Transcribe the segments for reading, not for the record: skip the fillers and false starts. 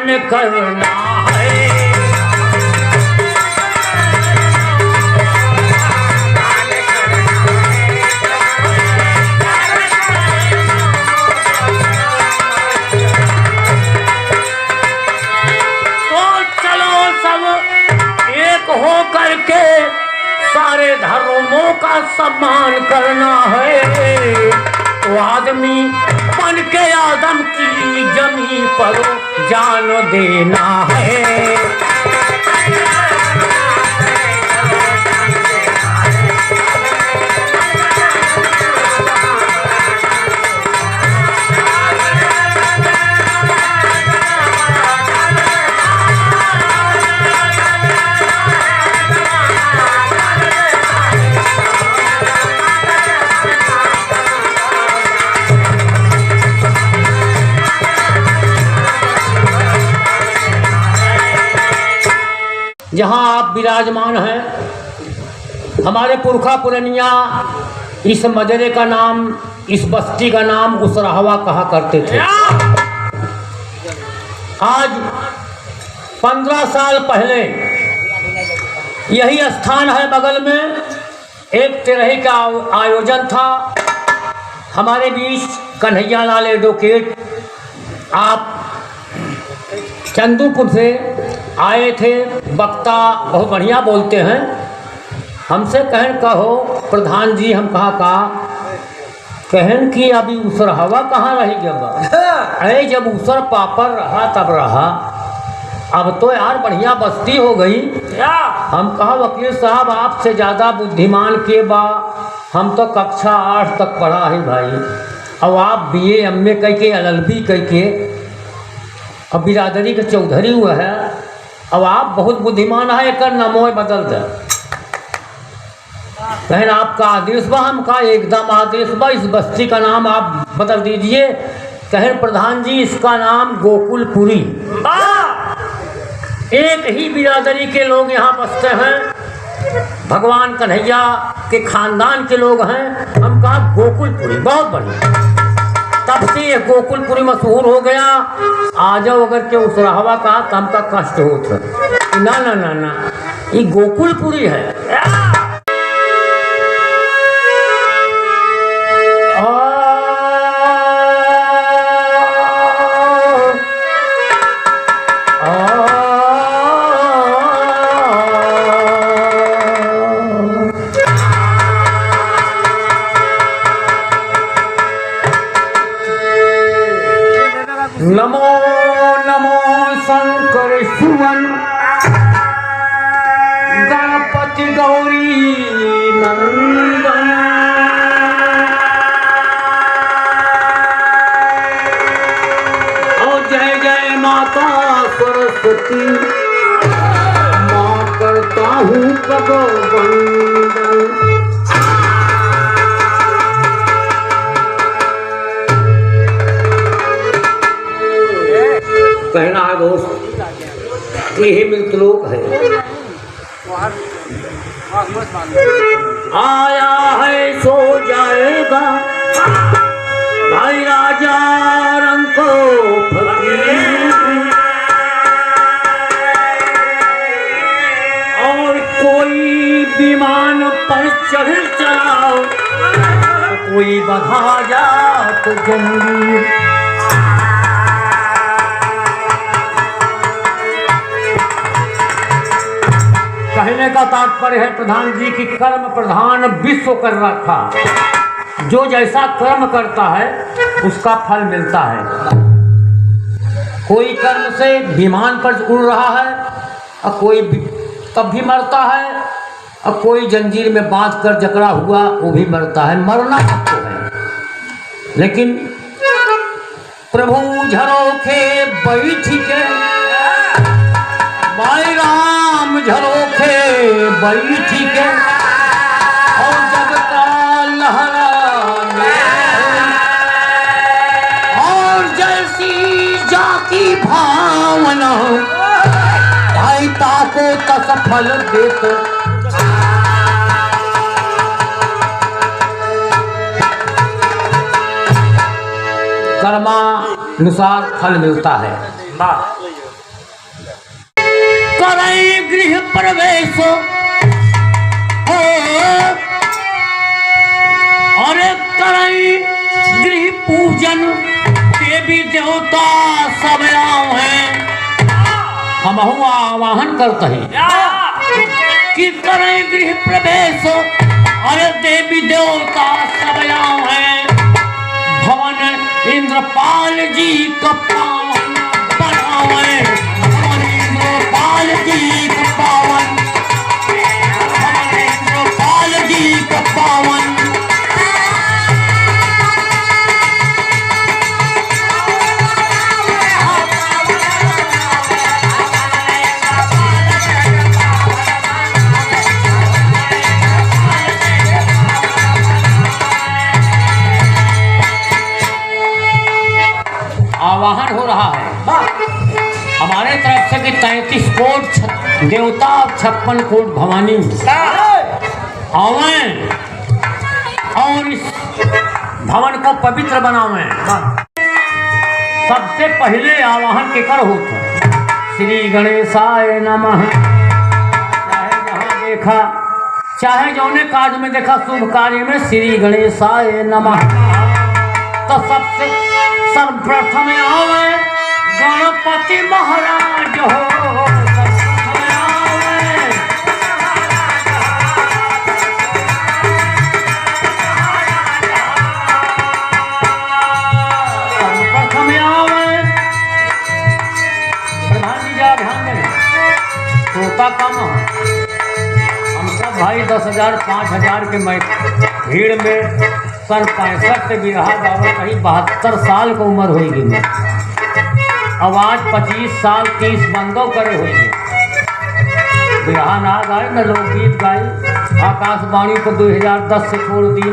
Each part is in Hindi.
दान करना है। हो करके सारे धर्मों का सम्मान करना है। तो आदमी बन के आदम की जमीन पर जान देना है। जहाँ आप विराजमान हैं, हमारे पुरखा पुरनिया इस मजरे का नाम, इस बस्ती का नाम उसराहवा कहा करते थे। आज 15 साल पहले यही स्थान है बगल में, एक तिरही का आयोजन था। हमारे बीच कन्हैया लाल एडवोकेट आप चंदूपुर से आए थे। वक्ता बहुत बढ़िया बोलते हैं। हमसे कहन कहो प्रधान जी, हम कहा कहन कि अभी उसरहवा कहाँ रही जब अरे जब उसर पापर रहा तब रहा, अब तो यार बढ़िया बस्ती हो गई। हम कहा वकील साहब आपसे ज़्यादा बुद्धिमान के बा, हम तो कक्षा 8 तक पढ़ा है भाई। अब आप BA MA कह के LLB कह के अब बिरादरी का चौधरी हुआ है। अब आप बहुत बुद्धिमान है, एक नमो बदल दे। बहन आपका आदेश बा, हम का एकदम आदेश बा, इस बस्ती का नाम आप बदल दीजिए। कहें प्रधान जी इसका नाम गोकुलपुरी। एक ही बिरादरी के लोग यहाँ बसते हैं, भगवान कन्हैया के खानदान के लोग हैं। हम कहा गोकुलपुरी बहुत बढ़िया, तब से ये गोकुलपुरी मशहूर हो गया। आ जाओ अगर के उसराहवा कहा तो हमका कष्ट होता। ना ना ना ना, ये गोकुलपुरी है। नमो नमो शंकर सुवन गणपति गौरी नंदन। और जय जय माता सरस्वती, माँ करता हूँ कब वंदन। कहना है दोस्त, यही मृतलोक है। आया है सो जाएगा भाई राजा रंग को फकीर, और कोई विमान पर चढ़ चलाओ, कोई बधा जा तो जंगीर। कहने का तात्पर्य है प्रधान जी की कर्म प्रधान विश्व कर रहा था। जो जैसा कर्म करता है उसका फल मिलता है। कोई कर्म से विमान पर उड़ रहा है और कोई तब भी मरता है, और कोई जंजीर में बांध कर जकड़ा हुआ वो भी मरता है। मरना सबको है, लेकिन प्रभु झरोखे बैठ के भाई राम झरोखे बैठ के, और जब का लहराने और जैसी जाकी भावना भाई ताको तसफल देत। कर्मानुसार फल मिलता है। करें गृह प्रवेश हो, अरे करें गृह पूजन, देवी देवता सब आवे, हम आवाहन करते हैं कि करें गृह प्रवेश, अरे देवी देवता सब आवे, भवन इंद्रपाल जी का पावन बनावे, भवन इंद्रपाल जी का पावन, भवन इंद्रपाल जी का पावन। आवाहन हो रहा है हमारे तरफ से कि 33 कोट देवता 56 कोट भवानी आवें और इस भवन को पवित्र बनावें। सबसे पहले आवाहन केकर होता, श्री गणेशाय नमः। चाहे जहाँ देखा, चाहे जौने कार्य में देखा, शुभ कार्य में श्री गणेशाय नमः। तो सबसे सर्वप्रथम आवे गणपति महाराज हो, सर्वप्रथम आवे, सर्वप्रथम आवे। प्रधान जी जरा ध्यान दें, तोता कम है, हम सब भाई 10,000 5,000 के भीड़ में सन 65 से बिरहा गावत कहीं 72 साल की उम्र होगी मैं, अब आज 25 साल 30 बंदों करे होंगे। बिरहा ना गाए न लोकगीत गाई, आकाशवाणी को 2010 से छोड़ दी,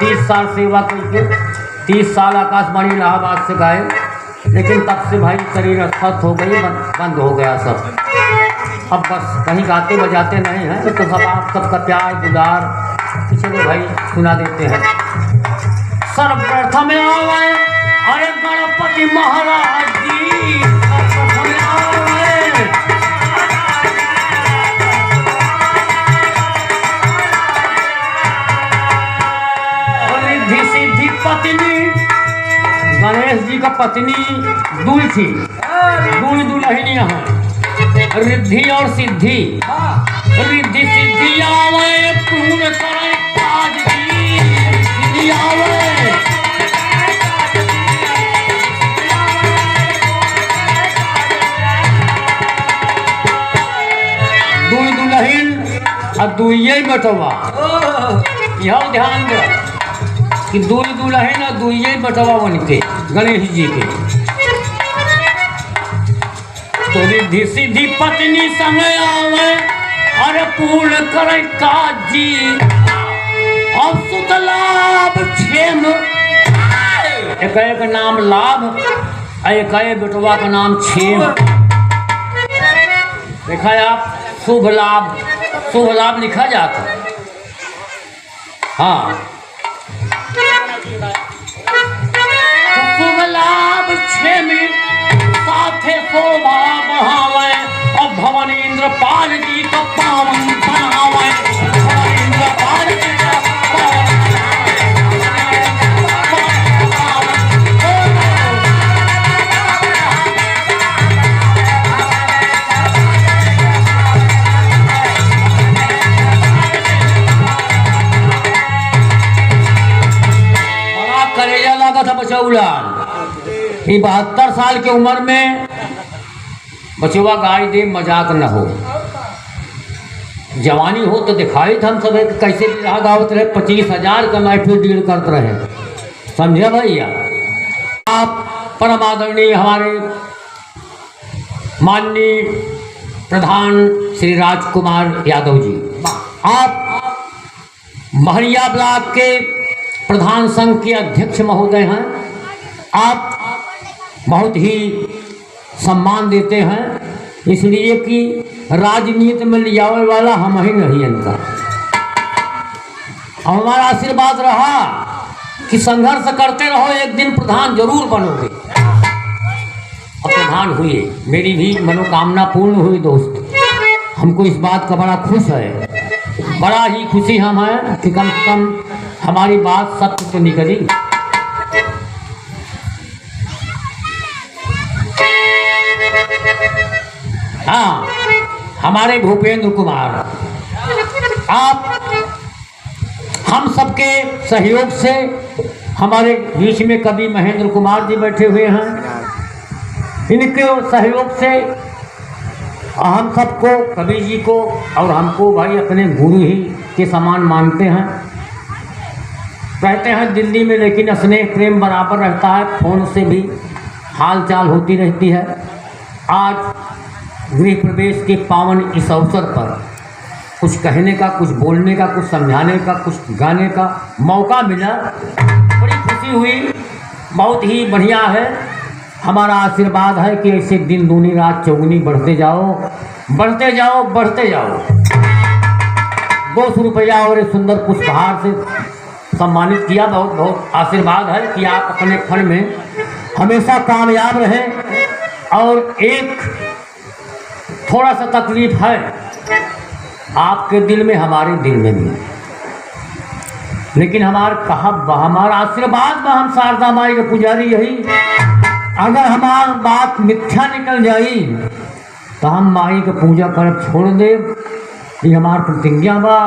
30 साल सेवा करके 30 साल आकाशवाणी इलाहाबाद से गाए, लेकिन तब से भाई शरीर अस्वस्थ हो गई, बंद हो गया सब। अब बस कहीं गाते बजाते नहीं हैं, तो सब आप सबका प्यार दुलार चलो भाई सुना देते हैं। सर्वप्रथम आवे अरे गणपति महाराज जी, सर्वप्रथम आवे, रिद्धि सिद्धि पत्नी, गणेश जी का पत्नी दुई थी, दुई दुल्हनियां हैं, रिद्धि और सिद्धि। रिद्धि सिद्धि आवे पूर्ण करे काज की, सिद्धि आवे, दुई दुल्हन और दुइये बटवा। यह ध्यान दो कि दुई दुल्हन और दुइये बटवा बनते गणेश जी के। तो रिद्धि सिद्धि पत्नी समय आवे अरे पूर्ण करे काजी, अब सुत लाभ क्षेम, एक नाम लाभ, एक बेटवा का नाम क्षेम। देखा है आप, शुभ लाभ लिखा जाता, हाँ, तो शुभ लाभ क्षेम साथे शोभा बढ़ावे, और भवन इंद्रपाल जी का पावन बनावे, भवन इंद्रपाल जी का बड़ा कलेजा लगा था बचौला। 72 साल की उम्र में बचवा गाय दे, मजाक न हो। जवानी हो तो दिखाई था हम सब कैसे बिरहा गावत रहे, 25,000 का महफिल डील करते रहे, समझे भैया। आप परम आदरणीय हमारे माननीय प्रधान श्री राजकुमार यादव जी, आप महरिया ब्लॉक के प्रधान संघ के अध्यक्ष महोदय हैं, आप बहुत ही सम्मान देते हैं, इसलिए कि राजनीति में ले जाने वाला हम ही नहीं इनका। हमारा आशीर्वाद रहा कि संघर्ष करते रहो, एक दिन प्रधान जरूर बनोगे। अब प्रधान हुए, मेरी भी मनोकामना पूर्ण हुई दोस्त। हमको इस बात का बड़ा खुश है, बड़ा ही खुशी हम हैं कि कम से कम हमारी बात सत्य तो निकली। हाँ, हमारे भूपेंद्र कुमार, आप हम सबके सहयोग से हमारे बीच में कवि महेंद्र कुमार जी बैठे हुए हैं, इनके सहयोग से हम सबको, कवि जी को और हमको भाई अपने गुरु ही के समान मानते हैं। रहते हैं दिल्ली में, लेकिन स्नेह प्रेम बराबर रहता है, फ़ोन से भी हाल चाल होती रहती है। आज गृह प्रवेश के पावन इस अवसर पर कुछ कहने का, कुछ बोलने का, कुछ समझाने का, कुछ गाने का मौका मिला, बड़ी खुशी हुई, बहुत ही बढ़िया है। हमारा आशीर्वाद है कि ऐसे दिन दूनी रात चौगुनी बढ़ते जाओ, बढ़ते जाओ, बढ़ते जाओ। 200 रुपया और एक सुंदर पुष्पहार से सम्मानित किया, बहुत बहुत आशीर्वाद है कि आप अपने फन में हमेशा कामयाब रहें। और एक थोड़ा सा तकलीफ है आपके दिल में, हमारे दिल में भी, लेकिन हमारा आशीर्वाद बा हम शारदा माई के पुजारी यही, अगर हमार बात मिथ्या निकल जाई तो हम माई के पूजा कर छोड़ दे, ये हमार प्रतिज्ञा बा।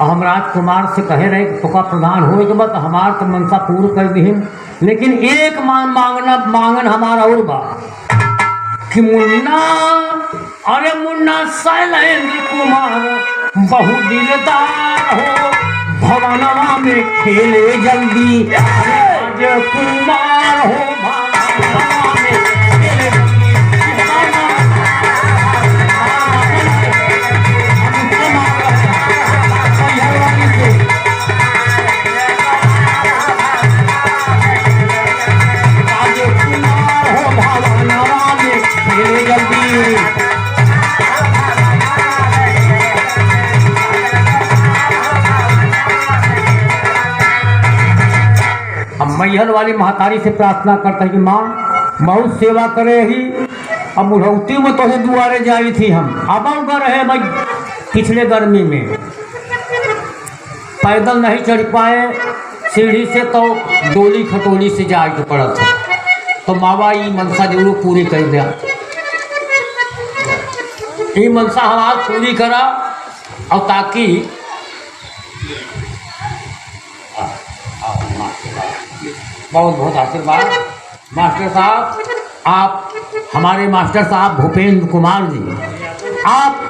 और हम राजकुमार से कहे रहे कि तुका प्रधान होए के बाद हमार तो मनसा पूर्ण कर दी, लेकिन एक मांगन हमारा और बा कि मुन्ना, अरे मुन्ना शैलेंद्र कुमार बहु दिलदार हो, भवनवा में खेले जल्दी, राजकुमार हो भवनवा में खेले जल्दी। राजकुमार हो भवनवा में खेले जल्दी। हम मैहर वाली महतारी से प्रार्थना करते हैं कि माँ बहुत सेवा करे ही, अब बुढ़ौती में तो दुआरे जाई थी, हम अब रहे भाई पिछले गर्मी में पैदल नहीं चढ़ पाए सीढ़ी से, तो डोली खटोली से जाए के पड़ा था, तो मावा ये मनसा जरूर पूरी कर दिया, ये मनसा हमारा पूरी करा। और ताकि बहुत बहुत आशीर्वाद मास्टर साहब, आप हमारे मास्टर साहब भूपेंद्र कुमार जी, आप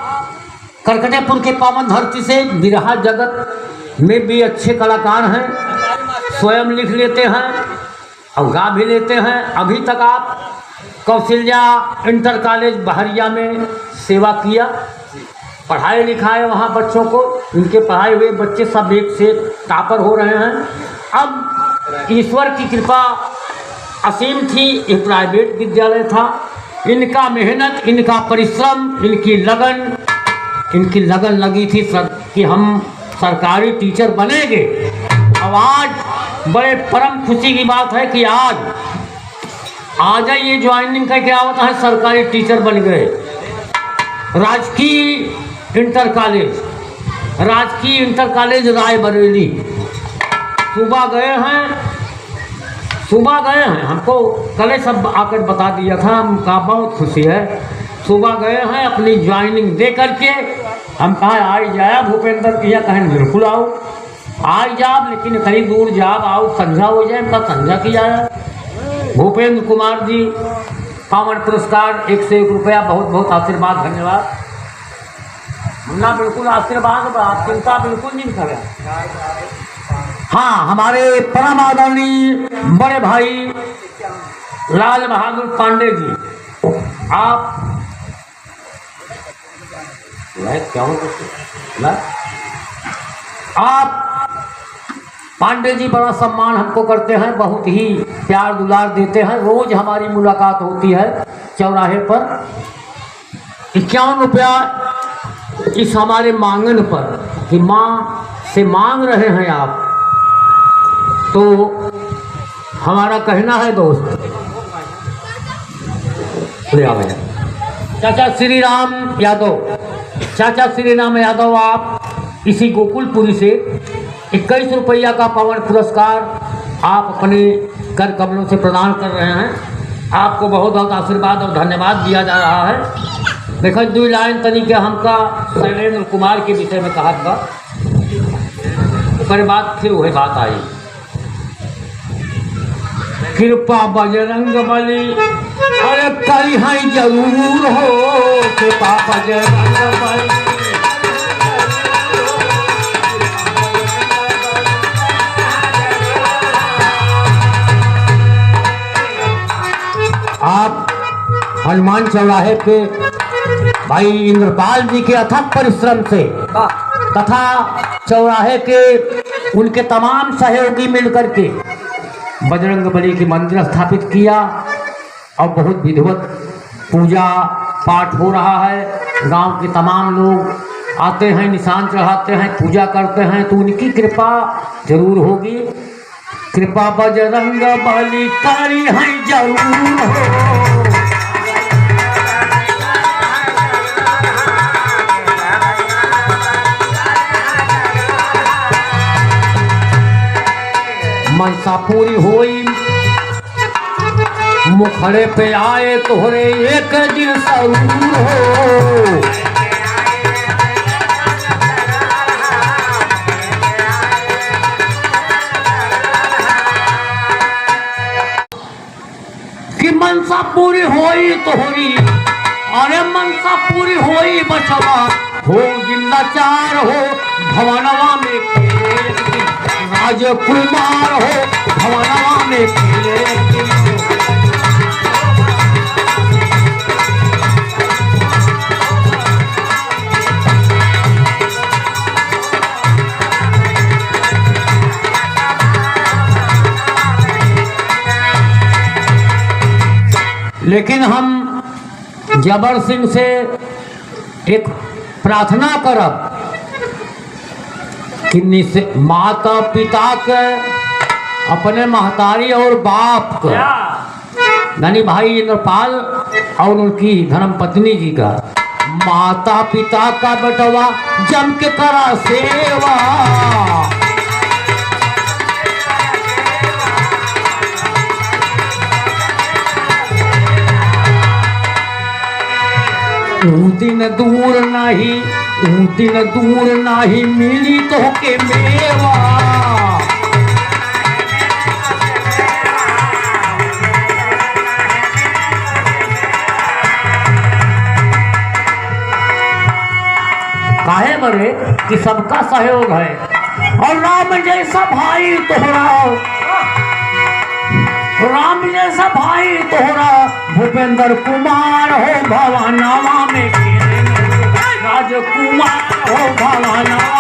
करकटेपुर के पावन धरती से बिरहा जगत में भी अच्छे कलाकार हैं, स्वयं लिख लेते हैं और गा भी लेते हैं। अभी तक आप कौशल्या इंटर कॉलेज बहरिया में सेवा किया, पढ़ाए लिखाए वहाँ बच्चों को, इनके पढ़ाए हुए बच्चे सब एक से टॉपर हो रहे हैं। अब ईश्वर की कृपा असीम थी, ये प्राइवेट विद्यालय था, इनका मेहनत, इनका परिश्रम, इनकी लगन लगी थी कि हम सरकारी टीचर बनेंगे। अब आज बड़े परम खुशी की बात है कि आज ये ज्वाइनिंग करके आवता है, सरकारी टीचर बन गए। राजकीय इंटर कॉलेज रायबरेली सुबह गए हैं, हमको कल सब आकर बता दिया था, हमका बहुत खुशी है। सुबह गए हैं अपनी ज्वाइनिंग दे करके, हम कहा आई जाया भूपेंद्र किया, कहें बिल्कुल आओ, आई जाब, लेकिन कहीं दूर जाब आओ, संध्या हो जाए, उनका संध्या किया है। भूपेंद्र कुमार जी पावन पुरस्कार 1 से 1 रुपया, बहुत बहुत आशीर्वाद, धन्यवाद। मुन्ना बिल्कुल आशीर्वाद, आप चिंता बिल्कुल नहीं करें। हाँ, हमारे परम आदरणीय बड़े भाई लाल बहादुर पांडे जी, आप पांडे जी बड़ा सम्मान हमको करते हैं, बहुत ही प्यार दुलार देते हैं। रोज हमारी मुलाकात होती है चौराहे पर। 51 रुपया इस हमारे मांगन पर कि माँ से मांग रहे हैं आप, तो हमारा कहना है दोस्त ले आ गया। चाचा श्री राम यादव, चाचा श्री राम यादव, आप इसी गोकुलपुरी से 21 रुपया का पावन पुरस्कार आप अपने कर कमलों से प्रदान कर रहे हैं। आपको बहुत बहुत आशीर्वाद और धन्यवाद दिया जा रहा है। देखो 2 लाइन तरीके हमका शैलेंद्र कुमार के विषय में कहा था, उसके बाद फिर वही बात आई। कृपा बजरंग बली, अरे करी है जरूर हो, कृपा बजरंग बली। आप हनुमान चौराहे पे भाई इंद्रपाल जी के अथक परिश्रम से तथा चौराहे के उनके तमाम सहयोगी मिलकर के बजरंगबली की मंदिर स्थापित किया और बहुत विधिवत पूजा पाठ हो रहा है। गांव के तमाम लोग आते हैं, निशान चढ़ाते हैं, पूजा करते हैं, तो उनकी कृपा जरूर होगी। कृपा बजरंगबली करी है जरूर हो। मनसा पूरी होई, मुखड़े पे आए तोहरे एक दिन जरूर हो। कि मनसा पूरी होई तोहरी, अरे मनसा पूरी होई बचवा हो, जिंदा चार हो भवनवा में खेले, राजकुमार हो भवनवा में खेले। लेकिन हम जबर सिंह से एक प्रार्थना करब कि माता पिता के, अपने महतारी और बाप का, यानी भाई इंद्रपाल और उनकी धर्मपत्नी जी का, माता पिता का बेटवा जम के करा सेवा। दिन दूर नहीं, दिन दूर नहीं मिली तो के मेवा। काहे बरे कि सबका सहयोग है, और राम जैसा भाई तोहरा, राम जैसा भाई तोहरा भूपेंद्र कुमार हो भवनवा में खेले, राजकुमार हो भवनवा।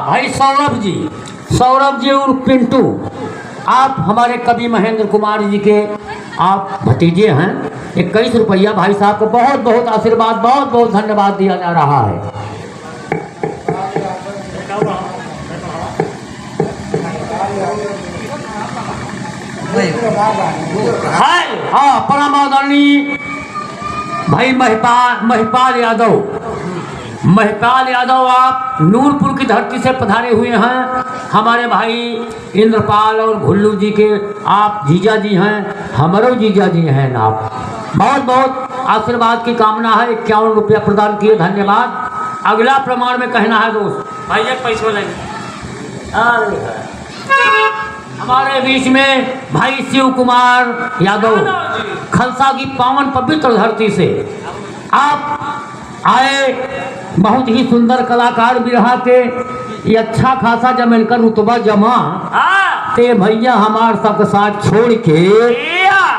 भाई सौरभ जी और पिंटू, आप हमारे कवि महेंद्र कुमार जी के आप भतीजे हैं। 21 रुपया भाई साहब को बहुत बहुत आशीर्वाद, बहुत बहुत धन्यवाद दिया जा रहा है। हाँ, परम आदरणीय भाई महिपाल यादव, आप नूरपुर की धरती से पधारे हुए हैं। हमारे भाई इंद्रपाल और भुल्लू जी के आप जीजा जी हैं, हमारे जीजा जी हैं। आप बहुत बहुत आशीर्वाद की कामना है। 51 रुपया प्रदान किए, धन्यवाद। अगला प्रमाण में कहना है दोस्त भाई, एक पैसा लेंगे। हमारे बीच में भाई शिव कुमार यादव, खलसा की पावन पवित्र धरती से आप आए। बहुत ही सुंदर कलाकार भी रहा के, ये अच्छा खासा जब इनका रुतबा जमा ते भैया हमार सबके साथ छोड़ के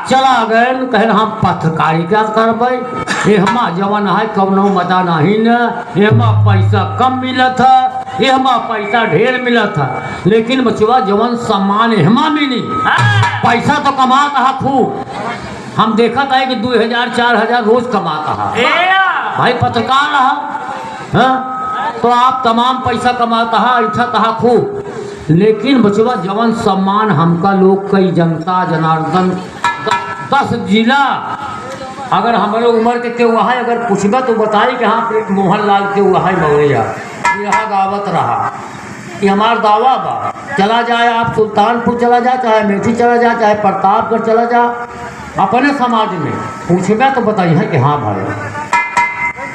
चला गए कहन हम पत्रकारी क्या करबै, एहमा जवन है कवनो मजा नहीं न, एहमा पैसा कम मिलत है, एहमा पैसा ढेर मिलत है, लेकिन बचवा जवन सम्मान एहमा मिली, पैसा तो कमाता है खूब। हम देखा था कि 2000-4000 रोज कमाता है भाई पत्रकार रहा, तो आप तमाम पैसा कमाता है, अच्छा कहा खूब, लेकिन बचवा जवन सम्मान हमका लोग कई जनता जनार्दन 10 जिला अगर हमारे उम्र के केहू है अगर पूछबा तो बताई कि हाँ एक मोहनलाल केहू है मौरिया यहाँ गावत रहा, ये हमार दावा बा। चला जाए आप सुल्तानपुर चला जा, चाहे मेठी चला जा, चाहे प्रतापगढ़ चला जा, अपने समाज में पूछबा तो बताइए कि हाँ भाई।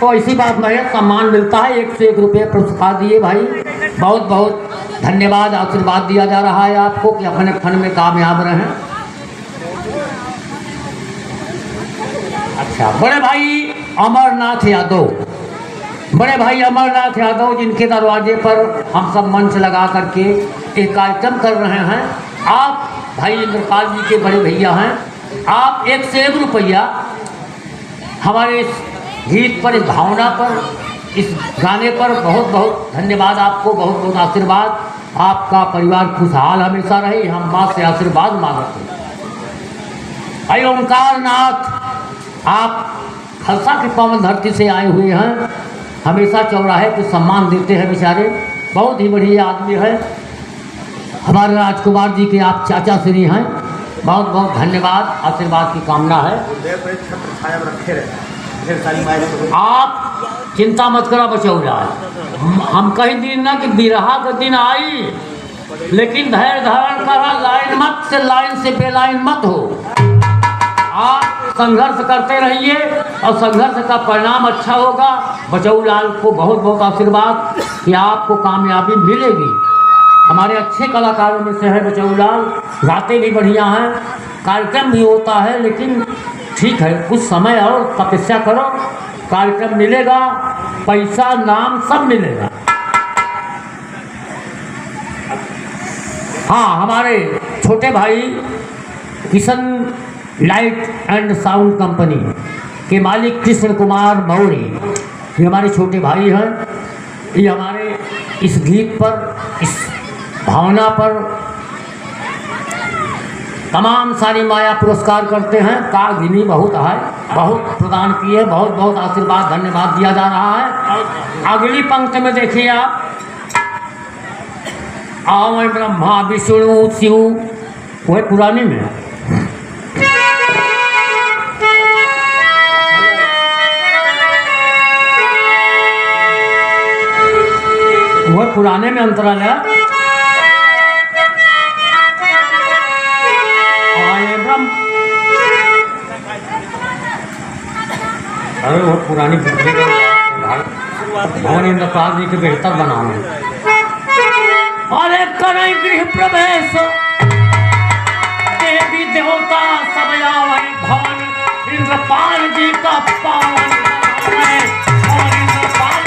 तो ऐसी बात नहीं है, सम्मान मिलता है, 1 से 1 रुपये पुरस्कार दिए भाई, बहुत बहुत धन्यवाद, आशीर्वाद दिया जा रहा है आपको कि अपने फन में कामयाब रहें। अच्छा, बड़े भाई अमरनाथ यादव, बड़े भाई अमरनाथ यादव जिनके दरवाजे पर हम सब मंच लगा करके एक कार्यक्रम कर रहे हैं। आप भाई इंद्रपाल जी के बड़े भैया हैं, आप 1 से 1 रुपया हमारे इस गीत पर, इस भावना पर, इस गाने पर बहुत बहुत धन्यवाद आपको, बहुत बहुत आशीर्वाद। आपका परिवार खुशहाल हमेशा रहे, हम माँ से आशीर्वाद मांगते हैं। भाई ओंकार नाथ, आप खलसा की पावन धरती से आए हुए हैं, हमेशा चौराहे को सम्मान देते हैं बेचारे, बहुत ही बढ़िया आदमी है। हमारे राजकुमार जी के आप चाचा श्री हैं, बहुत बहुत धन्यवाद, आशीर्वाद की कामना है। आप चिंता मत करा बचौला, हम कहीं दिन ना कि बिरहा का दिन आई, लेकिन धैर्य धारण करा, लाइन से बेलाइन मत हो। आप संघर्ष करते रहिए और संघर्ष का परिणाम अच्छा होगा। बचौलाल को बहुत बहुत आशीर्वाद कि आपको कामयाबी मिलेगी। हमारे अच्छे कलाकारों में से है बचौलाल, गाते भी बढ़िया हैं, कार्यक्रम भी होता है, लेकिन ठीक है कुछ समय और तपस्या करो, कार्यक्रम मिलेगा, पैसा नाम सब मिलेगा। हाँ, हमारे छोटे भाई Kishan light and sound company के मालिक कृष्ण कुमार मौर्य, ये हमारे छोटे भाई हैं, ये हमारे इस गीत पर, इस भावना पर तमाम सारी माया पुरस्कार करते हैं। कागिनी बहुत है, बहुत प्रदान किए, बहुत बहुत आशीर्वाद धन्यवाद दिया जा रहा है। अगली पंक्ति में देखिए आप, आवै ब्रह्मा विष्णु शिव, वह पुरानी में, वह पुराने में अंतराल है। अरे वो पुरानी भवन इंद्रपाल जी के बेहतर बनाओ। अरे करें गृह प्रवेश देवी देवता सब आवे भवन, इंद्रपाल जी का पावन और इंद्रपाल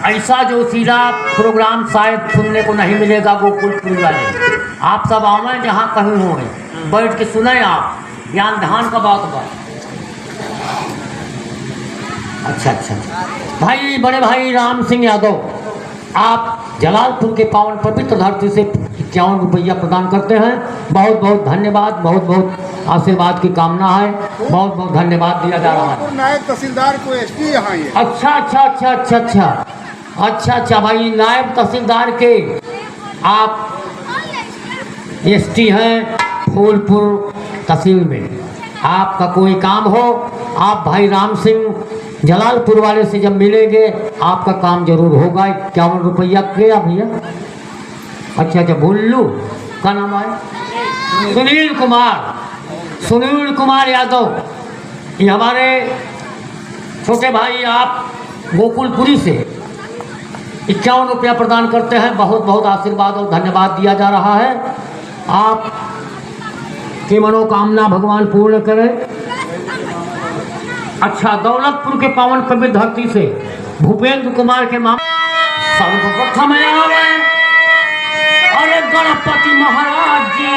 ऐसा जोशीला प्रोग्राम शायद सुनने को नहीं मिलेगा गोकुलपुर वाले। आप सब आवें जहाँ कहीं होंगे, बैठ के सुने, आप ज्ञान ध्यान का बात बात। अच्छा अच्छा भाई, बड़े भाई राम सिंह यादव, आप जलालपुर के पावन पवित्र धरती से 51 रुपया प्रदान करते हैं, बहुत बहुत धन्यवाद, बहुत बहुत आशीर्वाद की कामना है, बहुत बहुत धन्यवाद दिया जा रहा है। नायब तहसीलदार को एसपी यहाँ ही है। अच्छा अच्छा अच्छा अच्छा अच्छा अच्छा अच्छा भाई, नायब तहसीलदार के आप एसटी हैं फूलपुर तहसील में। आपका कोई काम हो, आप भाई राम सिंह जलालपुर वाले से जब मिलेंगे आपका काम जरूर होगा। 51 रुपया क्या भैया? अच्छा अच्छा, भुल्लू का नाम है सुनील कुमार, सुनील कुमार यादव, ये हमारे छोटे भाई आप गोकुलपुरी से 51 रुपया प्रदान करते हैं। बहुत बहुत आशीर्वाद और धन्यवाद दिया जा रहा है। आप की मनोकामना भगवान पूर्ण करें। अच्छा, दौलतपुर के पावन पवित्र धरती से भूपेंद्र कुमार के माम सर्वप्रथम आवे अरे गणपति महाराज जी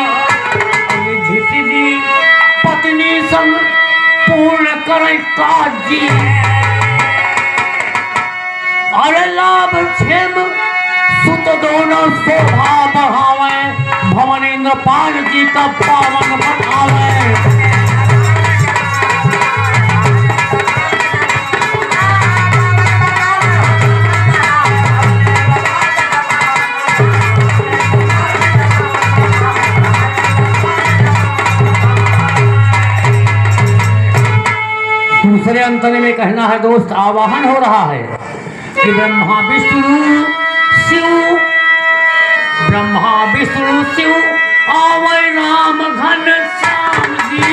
रिद्धि सिद्धि पत्नी संग पूर्ण करे काज जी। अरे लाभ क्षेम सुत दोनों शोभा बढ़ावे भवन इंद्रपाल जी का पावन बनावे। दूसरे अंतने में कहना है दोस्त, आवाहन हो रहा है कि ब्रह्मा विष्णु शिव, ब्रह्मा विष्णु शिव आवे राम घन श्याम जी।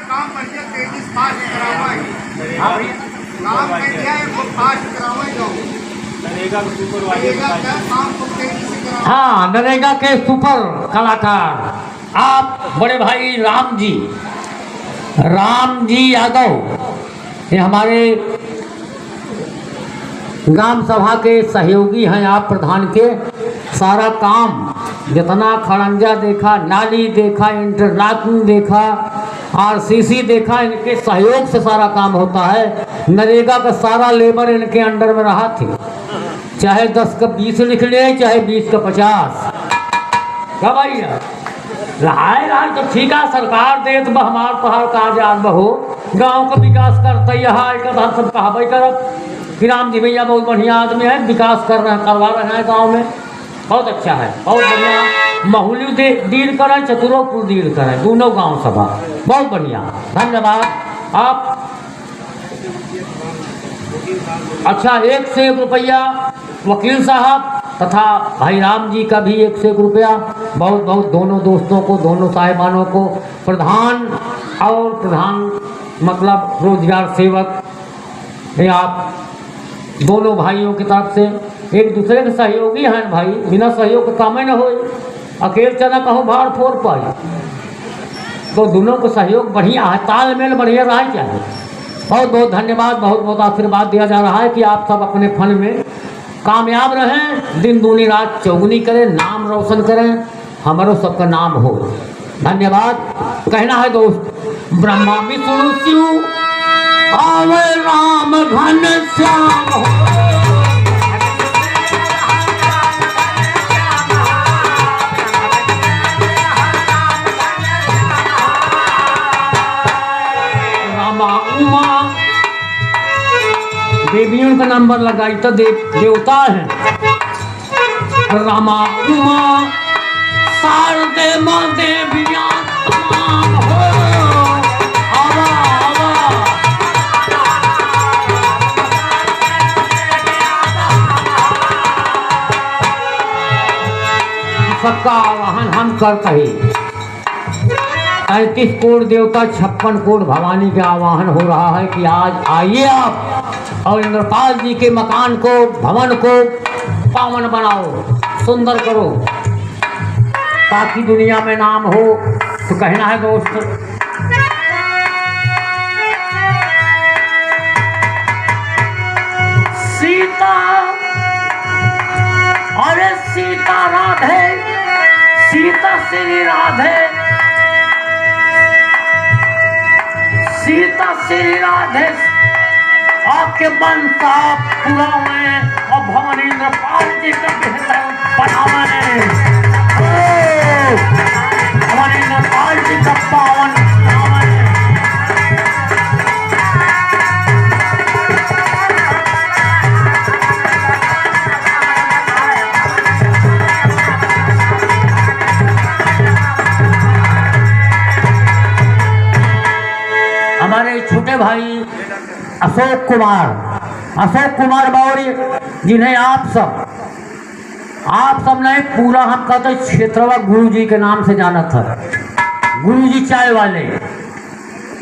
काम बढ़िया तेजी से फास्ट करावाई, काम बढ़िया है फास्ट करावाई जाओ। नरेगा का काम को तेजी से कराओ। हाँ, नरेगा के सुपर कलाकार आप बड़े भाई राम जी यादव, ये हमारे ग्राम सभा के सहयोगी हैं। आप प्रधान के सारा काम जितना खड़ंजा देखा, नाली देखा, इंटरलॉकिंग देखा, आरसीसी देखा, इनके सहयोग से सारा काम होता है। नरेगा का सारा लेबर इनके अंडर में रहा थी, चाहे 10 का 20 लिख ले, चाहे 20 का 50। क्या भाई रहा तो ठीक है, सरकार दे तो हमार पहाड़ कहा जात बहो, गांव का विकास करता यहाँ एक सब कहावई करब कि राम जी भैया बहुत बढ़िया आदमी है, विकास कर रहे हैं, करवा रहे हैं गांव में, बहुत अच्छा है, बहुत बढ़िया। माहौली डील करें, चतुरोपुर डील करें, दोनों गांव सभा बहुत बढ़िया, धन्यवाद आप। अच्छा, 1 से 1 रुपया वकील साहब तथा भाई राम जी का भी 1 से 1 रुपया, बहुत बहुत दोनों दोस्तों को, दोनों साहिबानों को, प्रधान और प्रधान मतलब रोजगार सेवक, ये आप दोनों भाइयों की तरफ से एक दूसरे के सहयोगी हैं भाई, बिना सहयोग के काम न हो। अकेले चना कहो भाड़ फोड़ पाई, तो दोनों को सहयोग बढ़िया है, तालमेल बढ़िया रहा चाहिए। बहुत बहुत धन्यवाद, बहुत बहुत आशीर्वाद दिया जा रहा है कि आप सब अपने फन में कामयाब रहें, दिन दूनी रात चौगुनी करें, नाम रोशन करें, हमारो सबका नाम हो। धन्यवाद। कहना है दोस्त, ब्रह्मा विष्णु शिव आवे राम घन श्याम हो। रामा उमा देवियों का नंबर लगाई तो देवता है। रामा उमा शारदे माँ देवियाँ तमाम हो। आवा आवा सबका आवाहन हम करते ही 35 कोट देवता 56 कोट भवानी का आवाहन हो रहा है कि आज आइए आप और इंद्रपाल जी के मकान को, भवन को पावन बनाओ, सुंदर करो, ताकि दुनिया में नाम हो। तो कहना है दोस्त, सीता अरे सीता राधे, सीता श्री राधे, सीता श्री राधे आपके बंसा पुरावे और भवन इंद्रपाल जी का बेहतर बनावे, भवन इंद्रपाल जी का पावन बनावे। हमारे छोटे भाई अशोक कुमार अशोक कुमार बावरी, जिन्हें आप सब नहीं, पूरा हम कहते क्षेत्रवा गुरु जी के नाम से जाना था। गुरु जी चाय वाले,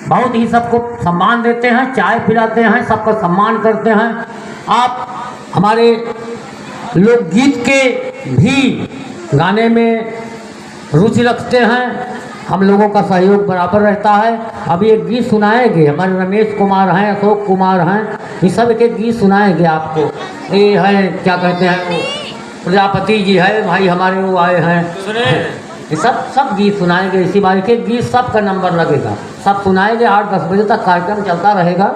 बहुत ही सबको सम्मान देते हैं, चाय पिलाते हैं, सबका सम्मान करते हैं। आप हमारे लोकगीत के भी गाने में रुचि रखते हैं, हम लोगों का सहयोग बराबर रहता है। अभी एक गीत सुनाएंगे, हमारे रमेश कुमार हैं, अशोक कुमार हैं, ये सब एक गीत सुनाएंगे आपको। ये है क्या कहते हैं, वो प्रजापति जी है भाई हमारे, वो आए हैं, ये सब गीत सुनाएंगे। इसी बार के गीत सबका नंबर लगेगा, सब सुनाएंगे। 8-10 बजे तक कार्यक्रम चलता रहेगा।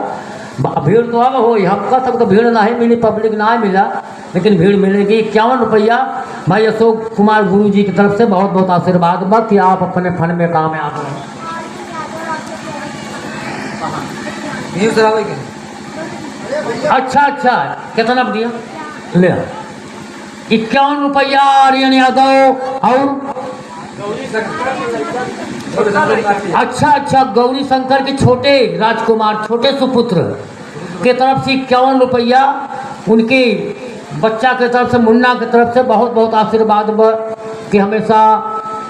भीड़ तो अब हो, हफ्ता तक तो भीड़ नहीं मिली, पब्लिक ना मिला, लेकिन भीड़ मिलेगी। 51 रुपया भाई अशोक कुमार गुरु जी की तरफ से बहुत बहुत आशीर्वाद बा कि आप अपने फन में कामयाब रहें। अच्छा कितना दिया ले 51 रुपया आर्यन यादव और अच्छा गौरी शंकर के छोटे राजकुमार, छोटे सुपुत्र के तरफ से 51 रुपया, उनके बच्चा के तरफ से, मुन्ना के तरफ से बहुत बहुत आशीर्वाद कि हमेशा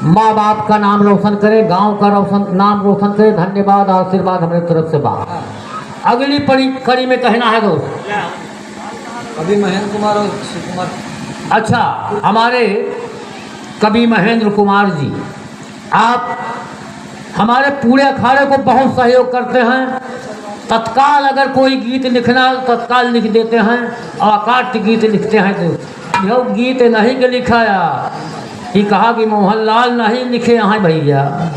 माँ बाप का नाम रोशन करें, गांव का नाम रोशन करें। धन्यवाद, आशीर्वाद हमारे तरफ से बा। अगली कड़ी में कहना है दोस्त, कवि महेंद्र कुमार और शिव कुमार। अच्छा, हमारे कवि महेंद्र कुमार जी, आप हमारे पूरे अखाड़े को बहुत सहयोग करते हैं। तत्काल अगर कोई गीत लिखना तत्काल लिख देते हैं, और अकाट्य गीत लिखते हैं। तो यह गीत नहीं के लिखाया, ये कहा कि मोहनलाल नहीं लिखे हैं भैया,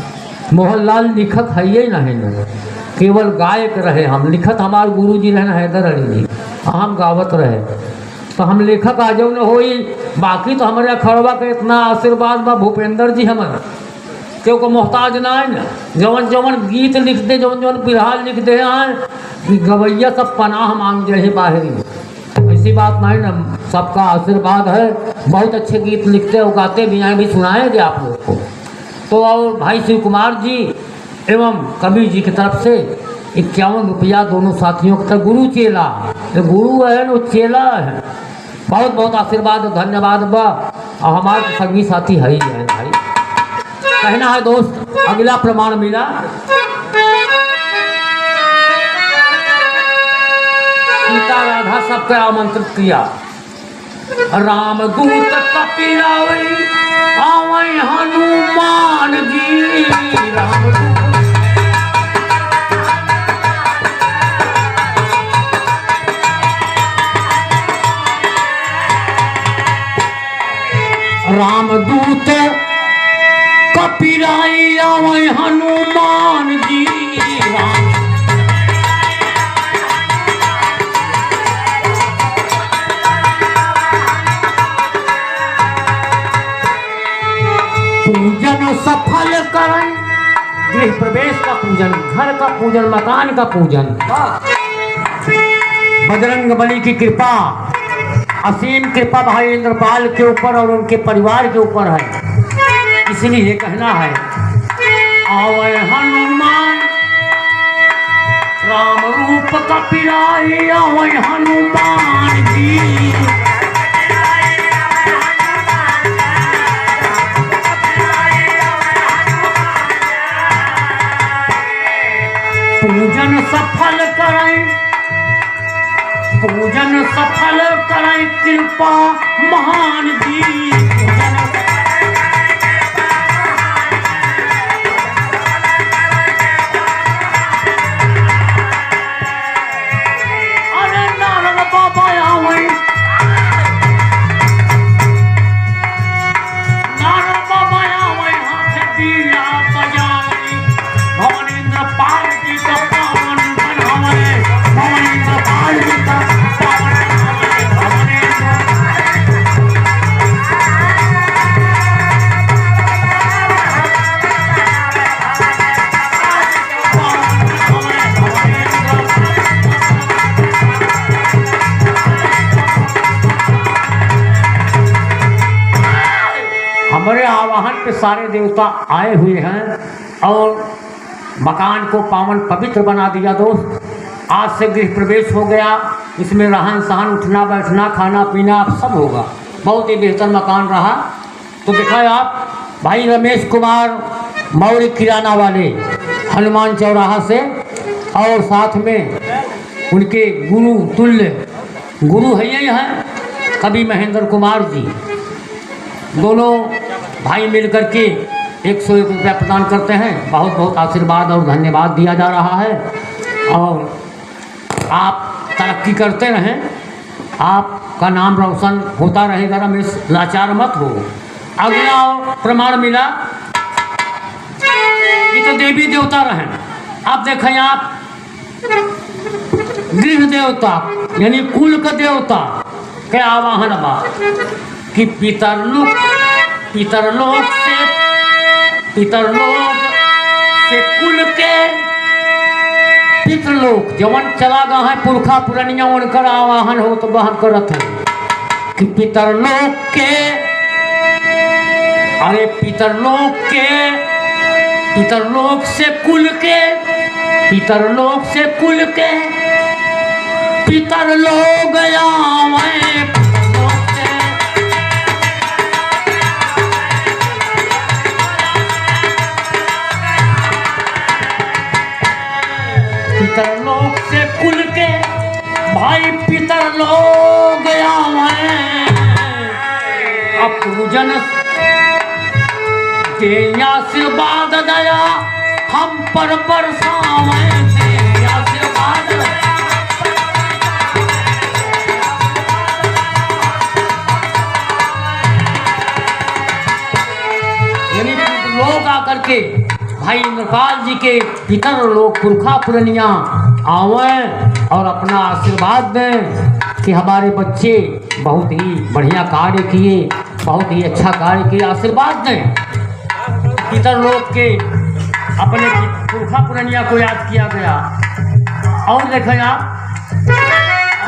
मोहनलाल लिखत है ही नहीं, केवल गायक रहे हम। लिखत हमारे गुरु जी रहे हैदर अली जी, हम गावत रहे, तो हम लेखक आ जाओ न हो। बाकी तो हमारे अखड़वा के इतना आशीर्वाद बा, भूपेंद्र जी हमारा क्यों को मोहताज ना है ना, जवन गीत लिख दे, जवन बिरहा लिख दे हैं, गवैया सब पनाह मांग जाए बाहरी। ऐसी बात नहीं ना, सबका आशीर्वाद है। बहुत अच्छे गीत लिखते हो, गाते भी हैं, भी सुनाएंगे आप लोग को। तो और भाई शिव कुमार जी एवं कवि जी की तरफ से 51 रुपया दोनों साथियों की तरफ। गुरु चेला, गुरु है ना, चेला है। बहुत बहुत आशीर्वाद, धन्यवाद बा। और हमारे संगी साथी है ही है भाई। कहना है दोस्त, अगला प्रमाण मिला, सीता राधा सबको आमंत्रित किया। राम दूत कपिलावई आवई हनुमान जी, रामदूत कपिलाई आवै हनुमान जी। पूजन सफल करें, गृह प्रवेश का पूजन, घर का पूजन, मकान का पूजन। बजरंग बली की कृपा, असीम कृपा भाई इंद्रपाल के ऊपर और उनके परिवार के ऊपर है। इसलिए कहना है, आवै हनुमान राम रूप कपिलाई, आवै हनुमान जी। पूजन सफल करें, पूजन सफल करें, कृपा महान जी। अरे नारद बाबा आवे, नारद बाबा आवे, हाथ दिया बजावे, भवन इंद्रपाल जी का पावन बनावे, भवन इंद्रपाल जी का पावन बनावे, भवन हमारे आवाहन पे सारे देवता आए हुए हैं और मकान को पावन पवित्र बना दिया दोस्त। आज से गृह प्रवेश हो गया। इसमें रहन सहन, उठना बैठना, खाना पीना सब होगा। बहुत ही बेहतर मकान रहा। तो देखा आप भाई रमेश कुमार मौर्य किराना वाले हनुमान चौराहा से, और साथ में उनके गुरु तुल्य गुरु है यही हैं कवि महेंद्र कुमार जी। दोनों भाई मिलकर के 101 रुपया प्रदान करते हैं। बहुत बहुत आशीर्वाद और धन्यवाद दिया जा रहा है। और आप तरक्की करते रहें, आपका नाम रोशन होता रहेगा। रमेश लाचार मत हो। अगला प्रमाण मिला, ये तो देवी देवता रहें। आप देखें, आप गृह देवता यानी कुल का देवता के आवाहन बा कि पितरलोक से कुल के पितरलोक जवन चला गया है पुरखा पुरनिया, उनकर आवाहन हो तो वह करत है कि पितरलोक के, अरे पितरलोक से कुल के, पितरलोक से कुल के पितरलोक आवे, पितरलोक से कुल के भाई पितरलोक आवे। अब पूजन के आशीर्वाद दया हम पर बरसावे, आशीर्वाद यानी लोग आकर के भाई इंद्रपाल जी के पितर लोग पुरखा पुरनिया आवें और अपना आशीर्वाद दें कि हमारे बच्चे बहुत ही बढ़िया कार्य किए, बहुत ही अच्छा कार्य किए। आशीर्वाद दें। पितर लोग के अपने पुरखा पुरनिया को याद किया गया। और देखें आप,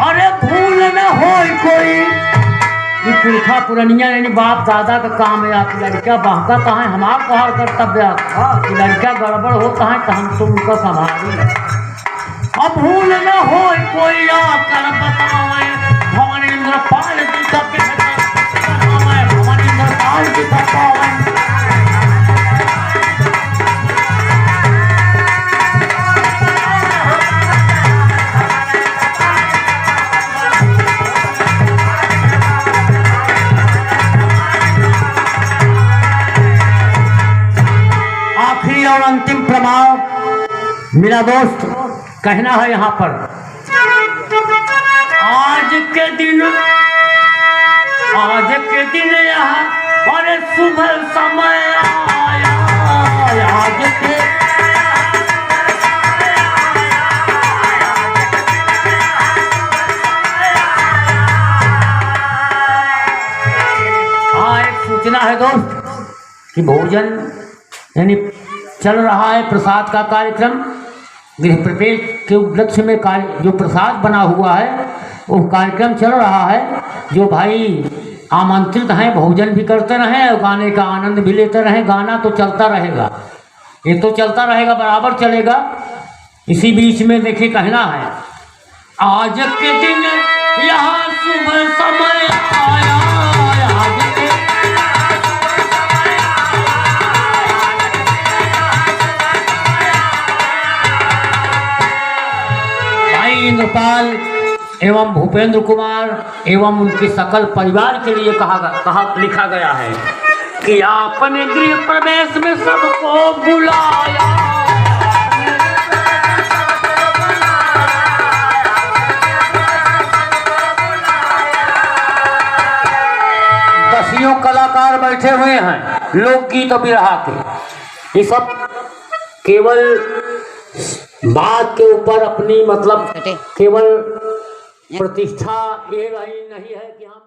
अरे भूल न हो कोई, ये पुरखा पुरनिया यानी बाप दादा का काम है। आप लड़का बहका कहाँ हमारा कहा कर्तव्य कि लड़का गड़बड़ होता है तो हम तो उनका संभाली। अब भूल न हो कोई आकर बतावे, भवन इंद्रपाल जी का भवन इंद्रपाल जी का पावन। और अंतिम प्रमाण मेरा दोस्त कहना है यहाँ पर, आज के दिन यहाँ और सुबह समय आया, आज के एक सूचना है दोस्त कि भोजन यानी चल रहा है प्रसाद का कार्यक्रम। गृह प्रवेश के उपलक्ष्य में जो प्रसाद बना हुआ है वो कार्यक्रम चल रहा है। जो भाई आमंत्रित हैं भोजन भी करते रहें और गाने का आनंद भी लेते रहें। गाना तो चलता रहेगा, ये तो चलता रहेगा, बराबर चलेगा। इसी बीच में देखिए कहना है, आज के दिन यहाँ सुबह समय आया, आज के इंद्रपाल एवं भूपेंद्र कुमार एवं उनके सकल परिवार के लिए लिखा गया है कि आपने गृह प्रवेश में सबको बुलाया, दसियों कलाकार बैठे हुए हैं लोकगीत और बिरहा के। ये सब केवल बात के ऊपर अपनी मतलब केवल प्रतिष्ठा ये नहीं है कि हम